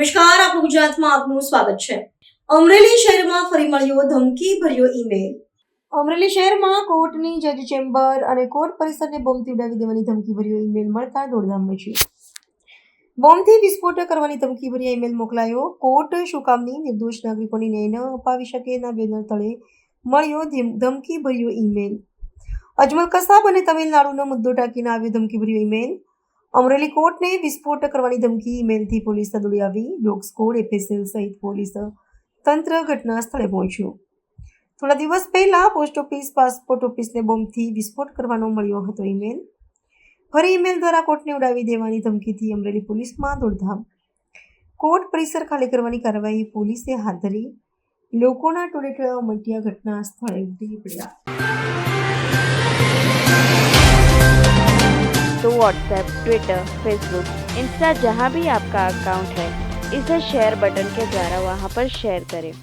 નમસ્કાર, આપણું ગુજરાતમાં આપનું સ્વાગત છે। અમરેલી શહેરમાં ફરી મળ્યો ધમકીભર્યો ઈમેલ। અમરેલી શહેરમાં કોર્ટની જજ ચેમ્બર અને કોર્ટ પરિસરને બોમ્બથી ઉડાવી દેવાની ધમકીભર્યો ઈમેલ મળતા દોડધામ મચી। બોમ્બથી વિસ્ફોટ કરવાની ધમકીભર્યો ઈમેલ મોકલાયો। કોર્ટ શું કામની નિર્દોષ નાગરિકોને ન્યાય ન અપાવી શકેના બેનર તળે મળ્યો ધમકીભર્યો ઈમેલ। અજમલ કસાબ અને તમિલનાડુનો મુદ્દો ટાંકીને આવ્યો ધમકીભર્યો ઈમેલ। અમરેલી કોર્ટને વિસ્ફોટ કરવાની ધમકી ઈમેલથી પોલીસ દોડી આવી। ડોગ સ્કોડ, એફએસએલ સહિત પોલીસ તંત્ર ઘટના સ્થળે પહોંચ્યું। થોડા દિવસ પહેલા પોસ્ટ ઓફિસ, પાસપોર્ટ ઓફિસને બોમ્બથી વિસ્ફોટ કરવાનો મળ્યો હતો ઈમેલ। ફરી ઈમેલ દ્વારા કોર્ટને ઉડાવી દેવાની ધમકીથી અમરેલી પોલીસમાં દોડધામ। કોર્ટ પરિસર ખાલી કરવાની કાર્યવાહી પોલીસે હાથ ધરી। લોકોના ટોળેટોળા ઉમટ્યા ઘટના સ્થળે ઉમટી પડ્યા। तो व्हाट्सएप, ट्विटर, फेसबुक, इंस्टा जहाँ भी आपका अकाउंट है, इसे शेयर बटन के द्वारा वहाँ पर शेयर करें।